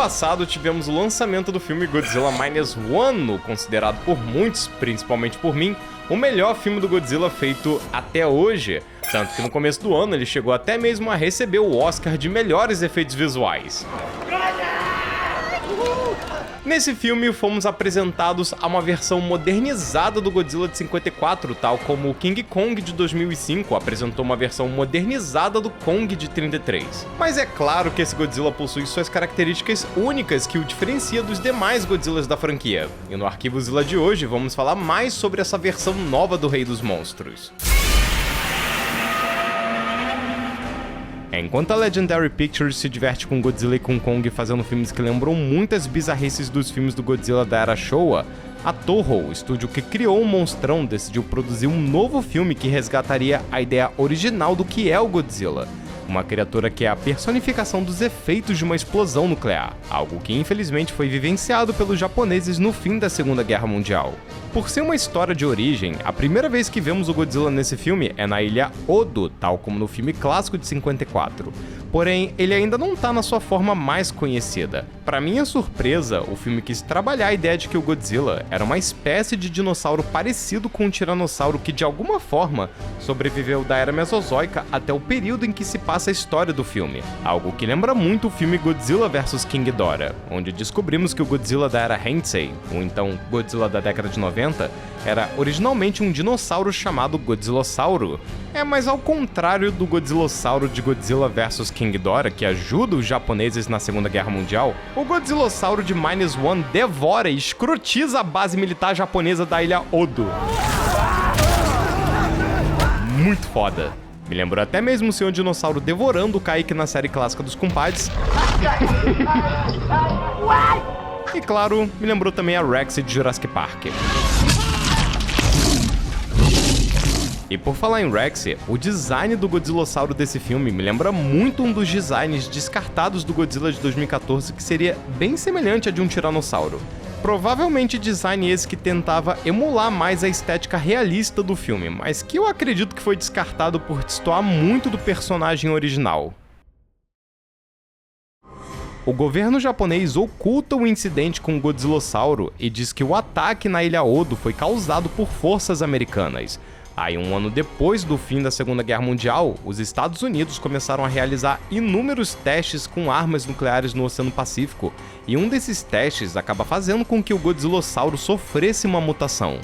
passado tivemos o lançamento do filme Godzilla Minus One, considerado por muitos, principalmente por mim, o melhor filme do Godzilla feito até hoje. Tanto que no começo do ano ele chegou até mesmo a receber o Oscar de melhores efeitos visuais. Nesse filme, fomos apresentados a uma versão modernizada do Godzilla de 54, tal como o King Kong de 2005 apresentou uma versão modernizada do Kong de 33. Mas é claro que esse Godzilla possui suas características únicas que o diferencia dos demais Godzillas da franquia. E no Arquivo Zilla de hoje, vamos falar mais sobre essa versão nova do Rei dos Monstros. Enquanto a Legendary Pictures se diverte com Godzilla e com Kong fazendo filmes que lembram muitas bizarrices dos filmes do Godzilla da era Showa, a Toho, o estúdio que criou o monstrão, decidiu produzir um novo filme que resgataria a ideia original do que é o Godzilla. Uma criatura que é a personificação dos efeitos de uma explosão nuclear, algo que infelizmente foi vivenciado pelos japoneses no fim da Segunda Guerra Mundial. Por ser uma história de origem, a primeira vez que vemos o Godzilla nesse filme é na ilha Odo, tal como no filme clássico de 54. Porém, ele ainda não tá na sua forma mais conhecida. Para minha surpresa, o filme quis trabalhar a ideia de que o Godzilla era uma espécie de dinossauro parecido com um tiranossauro que de alguma forma sobreviveu da era Mesozoica até o período em que se passa a história do filme. Algo que lembra muito o filme Godzilla vs King Ghidorah, onde descobrimos que o Godzilla da era Heisei, ou então Godzilla da década de 90, era originalmente um dinossauro chamado Godzillossauro. Mas ao contrário do Godzillossauro de Godzilla vs King Ghidorah, que ajuda os japoneses na Segunda Guerra Mundial, o Godzillossauro de Minus One devora e escrotiza a base militar japonesa da ilha Odo. Muito foda. Me lembrou até mesmo o Senhor Dinossauro devorando o Kaique na série clássica dos compadres. E claro, me lembrou também a Rex de Jurassic Park. E por falar em Rex, o design do Godzillossauro desse filme me lembra muito um dos designs descartados do Godzilla de 2014, que seria bem semelhante a de um tiranossauro. Provavelmente design esse que tentava emular mais a estética realista do filme, mas que eu acredito que foi descartado por destoar muito do personagem original. O governo japonês oculta o incidente com o Godzillossauro e diz que o ataque na ilha Odo foi causado por forças americanas. Aí, um ano depois do fim da Segunda Guerra Mundial, os Estados Unidos começaram a realizar inúmeros testes com armas nucleares no Oceano Pacífico, e um desses testes acaba fazendo com que o Godzillossauro sofresse uma mutação.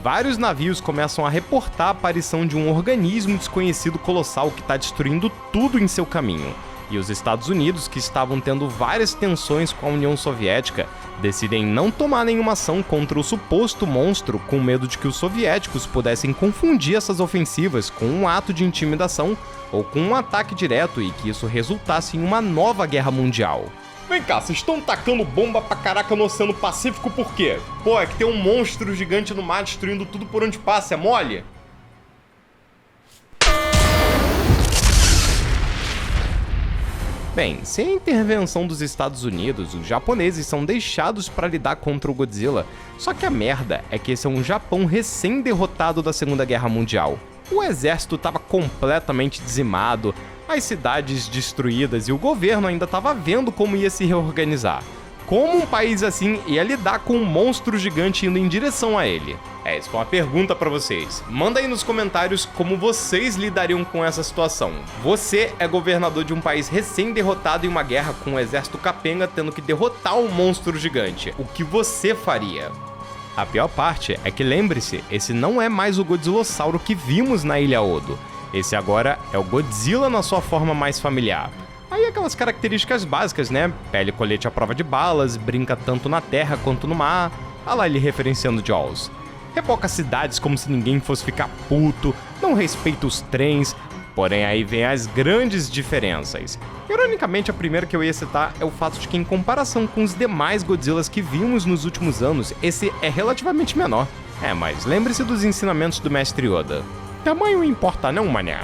Vários navios começam a reportar a aparição de um organismo desconhecido colossal que está destruindo tudo em seu caminho. E os Estados Unidos, que estavam tendo várias tensões com a União Soviética, decidem não tomar nenhuma ação contra o suposto monstro, com medo de que os soviéticos pudessem confundir essas ofensivas com um ato de intimidação ou com um ataque direto e que isso resultasse em uma nova guerra mundial. Vem cá, vocês estão tacando bomba pra caraca no Oceano Pacífico por quê? Pô, é que tem um monstro gigante no mar destruindo tudo por onde passa, é mole? Bem, sem a intervenção dos Estados Unidos, os japoneses são deixados para lidar contra o Godzilla. Só que a merda é que esse é um Japão recém-derrotado da Segunda Guerra Mundial. O exército estava completamente dizimado, as cidades destruídas e o governo ainda estava vendo como ia se reorganizar. Como um país assim ia lidar com um monstro gigante indo em direção a ele? Essa foi uma pergunta pra vocês. Manda aí nos comentários como vocês lidariam com essa situação. Você é governador de um país recém-derrotado em uma guerra com um exército capenga tendo que derrotar um monstro gigante. O que você faria? A pior parte é que, lembre-se, esse não é mais o Godzillossauro que vimos na Ilha Odo. Esse agora é o Godzilla na sua forma mais familiar. Aí aquelas características básicas, né? Pele e colete à prova de balas, brinca tanto na terra quanto no mar. Olha lá ele referenciando Jaws. Reboca cidades como se ninguém fosse ficar puto, não respeita os trens. Porém, aí vem as grandes diferenças. Ironicamente, a primeira que eu ia citar é o fato de que, em comparação com os demais Godzillas que vimos nos últimos anos, esse é relativamente menor. Mas lembre-se dos ensinamentos do mestre Yoda. Tamanho importa não, mané.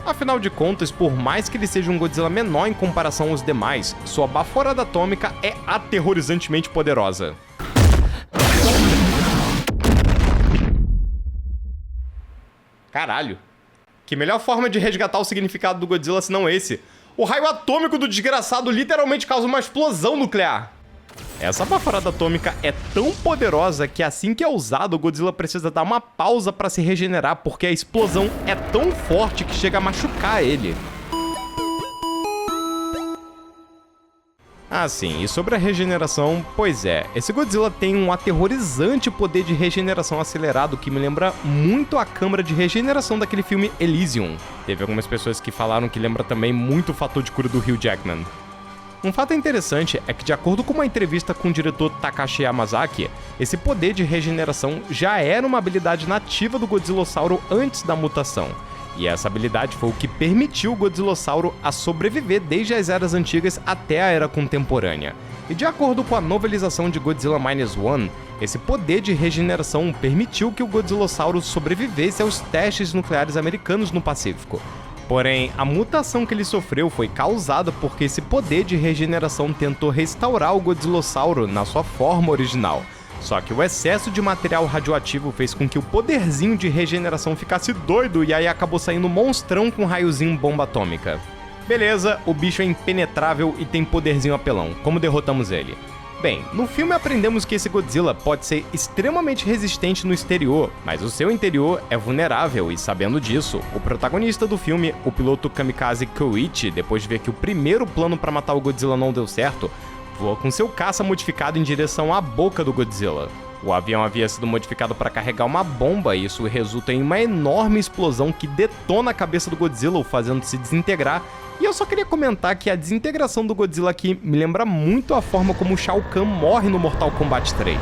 Afinal de contas, por mais que ele seja um Godzilla menor em comparação aos demais, sua baforada atômica é aterrorizantemente poderosa. Caralho. Que melhor forma de resgatar o significado do Godzilla senão esse? O raio atômico do desgraçado literalmente causa uma explosão nuclear. Essa baforada atômica é tão poderosa que assim que é usado, o Godzilla precisa dar uma pausa para se regenerar, porque a explosão é tão forte que chega a machucar ele. Ah, sim, e sobre a regeneração, pois é, esse Godzilla tem um aterrorizante poder de regeneração acelerado que me lembra muito a câmara de regeneração daquele filme Elysium. Teve algumas pessoas que falaram que lembra também muito o fator de cura do Hugh Jackman. Um fato interessante é que, de acordo com uma entrevista com o diretor Takashi Yamazaki, esse poder de regeneração já era uma habilidade nativa do Godzillossauro antes da mutação. E essa habilidade foi o que permitiu o Godzillossauro a sobreviver desde as eras antigas até a era contemporânea. E de acordo com a novelização de Godzilla Minus One, esse poder de regeneração permitiu que o Godzillossauro sobrevivesse aos testes nucleares americanos no Pacífico. Porém, a mutação que ele sofreu foi causada porque esse poder de regeneração tentou restaurar o Godzillossauro na sua forma original. Só que o excesso de material radioativo fez com que o poderzinho de regeneração ficasse doido e aí acabou saindo um monstrão com raiozinho bomba atômica. Beleza, o bicho é impenetrável e tem poderzinho apelão. Como derrotamos ele? Bem, no filme aprendemos que esse Godzilla pode ser extremamente resistente no exterior, mas o seu interior é vulnerável e, sabendo disso, o protagonista do filme, o piloto kamikaze Koichi, depois de ver que o primeiro plano para matar o Godzilla não deu certo, voa com seu caça modificado em direção à boca do Godzilla. O avião havia sido modificado para carregar uma bomba e isso resulta em uma enorme explosão que detona a cabeça do Godzilla, o fazendo se desintegrar. E eu só queria comentar que a desintegração do Godzilla aqui me lembra muito a forma como o Shao Kahn morre no Mortal Kombat 3.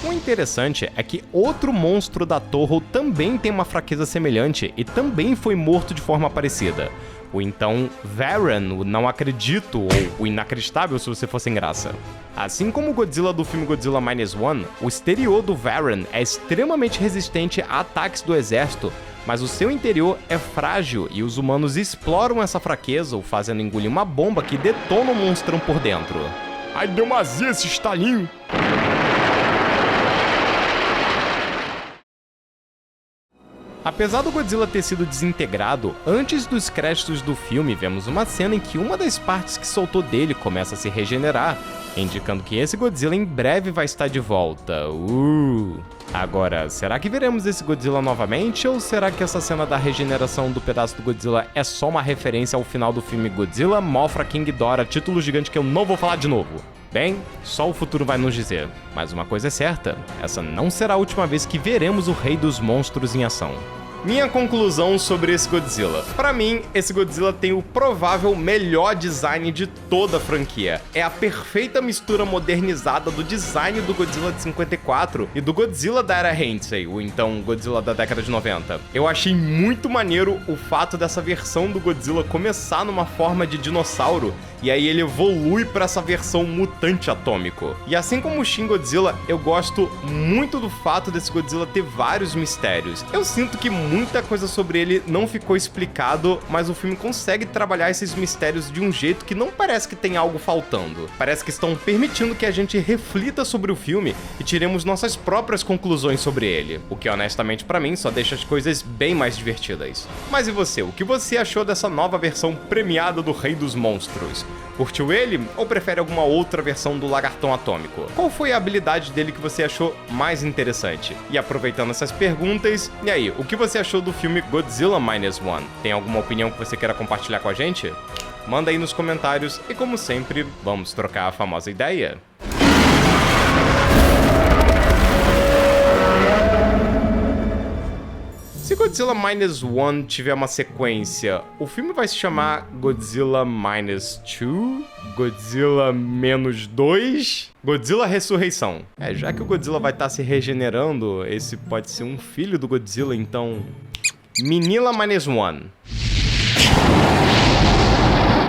O interessante é que outro monstro da Toho também tem uma fraqueza semelhante e também foi morto de forma parecida. O então Varan, o não acredito, ou o inacreditável se você for sem graça. Assim como o Godzilla do filme Godzilla Minus One, o exterior do Varan é extremamente resistente a ataques do exército, mas o seu interior é frágil e os humanos exploram essa fraqueza, o fazendo engolir uma bomba que detona o monstrão por dentro. Ai, deu uma azia esse estalinho! Apesar do Godzilla ter sido desintegrado, antes dos créditos do filme vemos uma cena em que uma das partes que soltou dele começa a se regenerar, indicando que esse Godzilla em breve vai estar de volta. Agora, será que veremos esse Godzilla novamente, ou será que essa cena da regeneração do pedaço do Godzilla é só uma referência ao final do filme Godzilla, Mothra, King Ghidorah, título gigante que eu não vou falar de novo? Bem, só o futuro vai nos dizer. Mas uma coisa é certa, essa não será a última vez que veremos o Rei dos Monstros em ação. Minha conclusão sobre esse Godzilla. Pra mim, esse Godzilla tem o provável melhor design de toda a franquia. É a perfeita mistura modernizada do design do Godzilla de 54 e do Godzilla da era Heisei, o então Godzilla da década de 90. Eu achei muito maneiro o fato dessa versão do Godzilla começar numa forma de dinossauro e aí ele evolui pra essa versão mutante atômico. E assim como o Shin Godzilla, eu gosto muito do fato desse Godzilla ter vários mistérios. Eu sinto que muita coisa sobre ele não ficou explicado, mas o filme consegue trabalhar esses mistérios de um jeito que não parece que tem algo faltando. Parece que estão permitindo que a gente reflita sobre o filme e tiremos nossas próprias conclusões sobre ele, o que honestamente pra mim só deixa as coisas bem mais divertidas. Mas e você? O que você achou dessa nova versão premiada do Rei dos Monstros? Curtiu ele ou prefere alguma outra versão do Lagartão Atômico? Qual foi a habilidade dele que você achou mais interessante? E aproveitando essas perguntas, e aí, o que você achou do filme Godzilla Minus One? Tem alguma opinião que você queira compartilhar com a gente? Manda aí nos comentários e, como sempre, vamos trocar a famosa ideia. Se Godzilla Minus One tiver uma sequência, o filme vai se chamar Godzilla Minus 2? Godzilla Menos 2? Godzilla Ressurreição. Já que o Godzilla vai estar se regenerando, esse pode ser um filho do Godzilla, então... Minilla Minus One.